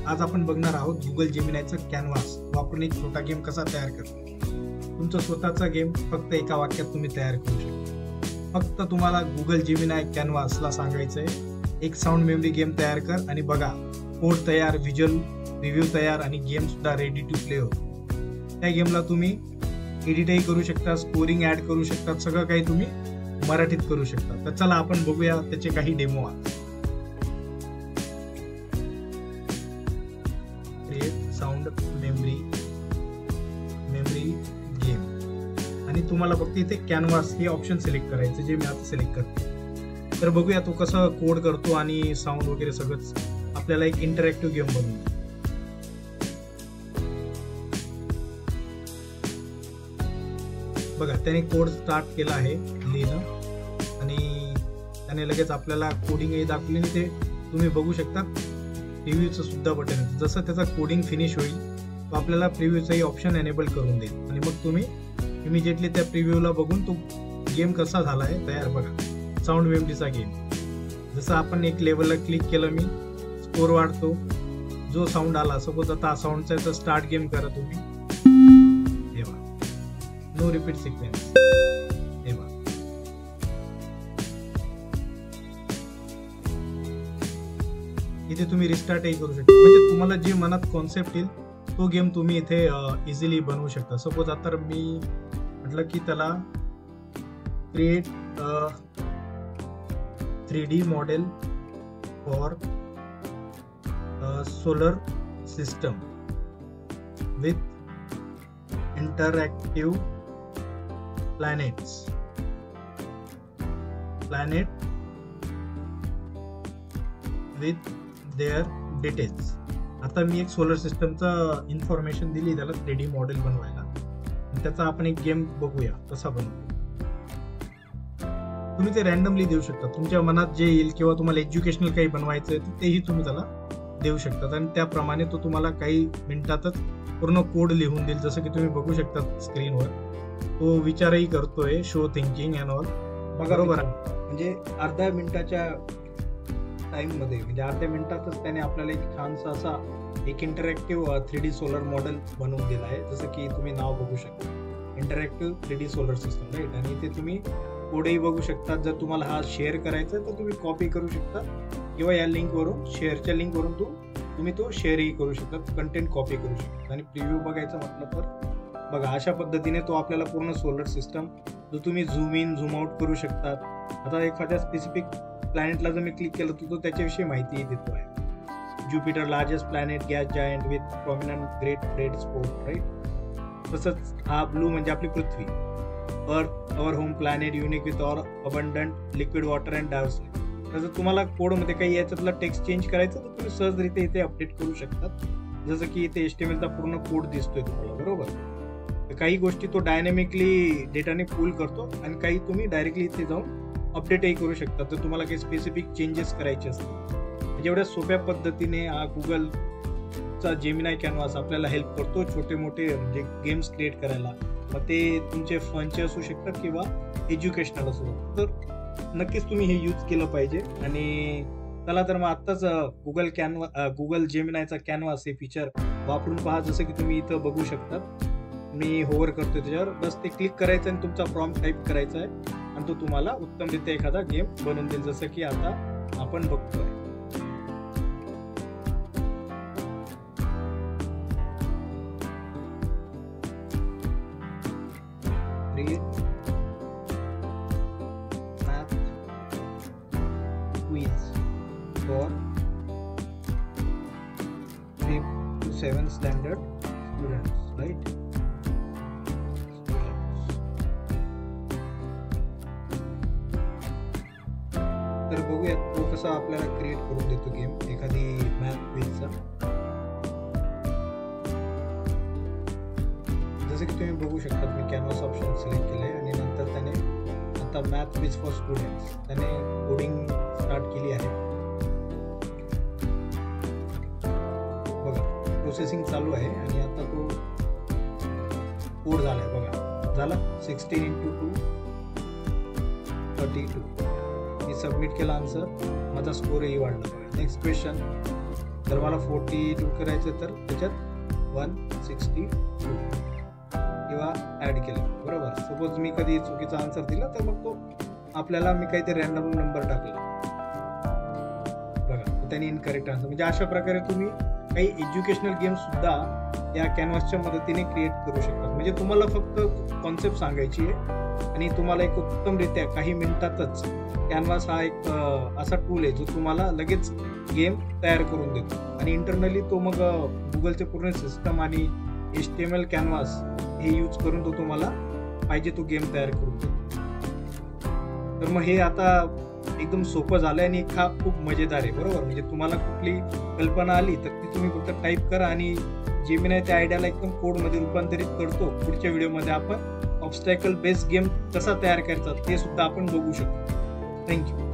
आज आपण बघणार आहोत गुगल जेमिनायचं कॅनव्हास वापरून एक छोटा गेम कसा तयार करतो. तुमचा स्वतःचा गेम फक्त एका वाक्यात तुम्ही तयार करू शकता. फक्त तुम्हाला गुगल जेमिनाय कॅनव्हासला सांगायचंय एक साऊंड मेमरी गेम तयार कर आणि बघा कोड तयार, व्हिज्युअल रिव्ह्यू तयार आणि गेम सुद्धा रेडी टू प्ले होतो. त्या गेमला तुम्ही एडिटही करू शकता, स्कोरिंग ऍड करू शकता, सगळं काही तुम्ही मराठीत करू शकता. तर चला आपण बघूया त्याचे काही demo. Create sound memory game आणि तुम्हाला फक्त इथे कॅनव्हास हे ऑप्शन सिलेक्ट करायचं, जे मी आता सिलेक्ट करते. तर बघूया तो कसं कोड करतो आणि साऊंड वगैरे सगळंच आपल्याला एक इंटरॅक्टिव्ह गेम बनवून. बघा त्याने कोड स्टार्ट केला आहे लिहिणं आणि त्याने लगेच आपल्याला कोडिंगही दाखवली. ते तुम्ही बघू शकता प्रिव्ह्यूचं सुद्धा बटन. जसं त्याचा कोडिंग फिनिश होईल तो आपल्याला प्रिव्ह्यूचाही ऑप्शन एनेबल करून देईल आणि मग तुम्ही इमिजिएटली त्या प्रिव्ह्यूला बघून तो गेम कसा झाला आहे तयार. बघा साऊंड मेमरीचा गेम. जसं आपण एक लेवलला क्लिक केलं, मी स्कोर वाढतो, जो साऊंड आला सपोज आता साऊंडचा तर स्टार्ट गेम करा तुम्ही. No repeat sequence. इथे तुम्ही रिस्टार्टही करू शकता. म्हणजे तुम्हाला जे मनात कॉन्सेप्ट येईल तो गेम तुम्ही इथे इझिली बनवू शकता. सपोज आता मी म्हटलं की त्याला create 3D model for solar system with interactive planet with their details. आता मी एक सोलर सिस्टमचा इन्फॉर्मेशन दिली त्याला 3D मॉडेल बनवायला. त्याचा आपण एक गेम बघूया कसा बनवतो. तुम्ही ते रॅन्डमली देऊ शकता, तुमच्या मनात जे येईल किंवा तुम्हाला एज्युकेशनल काही बनवायचं आहे तेही तुम्ही त्याला देऊ शकता आणि त्याप्रमाणे तो तुम्हाला काही मिनिटातच पूर्ण कोड लिहून देईल. जसं की तुम्ही बघू शकता स्क्रीनवर तो विचारही करतोय, शो थिंकिंग अँड ऑल. बरोबर आहे. म्हणजे अर्ध्या मिनिटाच्या टाइम मध्ये, म्हणजे अर्ध्या मिनिटातच त्याने आपल्याला एक छानसा असा एक इंटरॅक्टिव्ह 3D सोलर मॉडेल बनवून दिला आहे. जसं की तुम्ही नाव बघू शकता, interactive 3D solar system, right. आणि ते तुम्ही कोडही बघू शकता. जर तुम्हाला हा शेअर करायचा तर तुम्ही कॉपी करू शकता किंवा या लिंकवरून, शेअरच्या लिंकवरून तुम्ही तो शेअरही करू शकता, कंटेंट कॉपी करू शकता. आणि प्रिव्ह्यू बघायचं म्हटलं तर बघा अशा पद्धतीने तो आपल्याला पूर्ण सोलर सिस्टम जो तुम्ही झूम इन झूम आउट करू शकता. आता एखाद्या स्पेसिफिक प्लॅनेटला जर मी क्लिक केलं तर तो त्याच्याविषयी माहिती देतो आहे. Jupiter largest planet, gas giant with prominent great red spot, right. तसंच हा ब्लू म्हणजे आपली पृथ्वी. Earth our home planet unique with or abundant liquid water and diverse. तर जर तुम्हाला कोडमध्ये काही याच्यातला टेक्स्ट चेंज करायचं तर तुम्ही सहजरित्या इथे अपडेट करू शकतात. जसं की इथे HTML चा पूर्ण कोड दिसतोय तुम्हाला, बरोबर. काही गोष्टी तो डायनॅमिकली डेटाने पुल करतो आणि काही तुम्ही डायरेक्टली इथे जाऊन अपडेटही करू शकता जर तुम्हाला काही स्पेसिफिक चेंजेस करायचे असतील. जेवढ्या सोप्या पद्धतीने हा गुगलचा जेमिनाय कॅनव्हास आपल्याला हेल्प करतो छोटे मोठे म्हणजे गेम्स क्रिएट करायला. मग ते तुमचे फनचे असू शकतात किंवा एज्युकेशनल असू शकतात. तर नक्कीच तुम्ही हे यूज केलं पाहिजे. आणि चला तर मग आत्ताच गुगल जेमिनायचा कॅनव्हास हे फीचर वापरून पहा. जसं की तुम्ही इथं बघू शकता, मी होवर करतोय त्याच्यावर, बस ते क्लिक करायचं आणि तुमचा प्रॉम्प्ट टाईप करायचा आहे आणि तो तुम्हाला उत्तमरित्या एखादा गेम बनवून देईल, जसं की आता आपण बघतोय. Math quiz for 3 to 7 standard students, right. तर बघूया तो कसा आपल्याला क्रिएट करून देतो गेम एखादी मॅथ क्विजचा. जसं की तुम्ही बघू शकता मी कॅनव्हास ऑप्शन सिलेक्ट केलंय आणि नंतर त्याने आता मॅथ क्विज फॉर स्टुडंट्स त्याने कोडिंग स्टार्ट केली आहे. बघा प्रोसेसिंग चालू आहे आणि आता तो कोड झालाय. बघा झाला 16 × 2 32. मी सबमिट केला आन्सर, माझा स्कोरही वाढला. नेक्स्ट क्वेश्चन जर मला 42 करायचं तर त्याच्यात 162 किंवा ॲड केलं, बरोबर. सपोज मी कधी चुकीचा आन्सर दिला तर मग तो आपल्याला मी काहीतरी रॅन्डम नंबर टाकला बघा, त्याने इनकरेक्ट आन्सर. म्हणजे अशा प्रकारे तुम्ही काही एज्युकेशनल गेम्स सुद्धा या कॅनव्हासच्या मदतीने क्रिएट करू शकता. म्हणजे तुम्हाला फक्त कॉन्सेप्ट सांगायची आहे आणि तुम्हाला एक उत्तमरित्या काही मिनिटातच कॅनव्हास हा एक असा टूल आहे जो तुम्हाला लगेच गेम तयार करून देतो आणि इंटरनली तो मग गुगलचे पूर्ण सिस्टम आणि HTML कॅनव्हास हे यूज करून तो तुम्हाला पाहिजे तो गेम तयार करून देतो. तर मग हे आता एकदम सोपं झालं आणि हा खूप मजेदार आहे, बरोबर. म्हणजे तुम्हाला कुठली कल्पना आली तर ती तुम्ही फक्त टाईप करा आणि जेमिनाय त्या आयडियाला एकदम कोडमध्ये रूपांतरित करतो. पुढच्या व्हिडिओमध्ये आपण ऑब्स्टॅकल बेस्ड गेम कसा तयार करायचा ते सुद्धा आपण बघू शकतो. थँक्यू.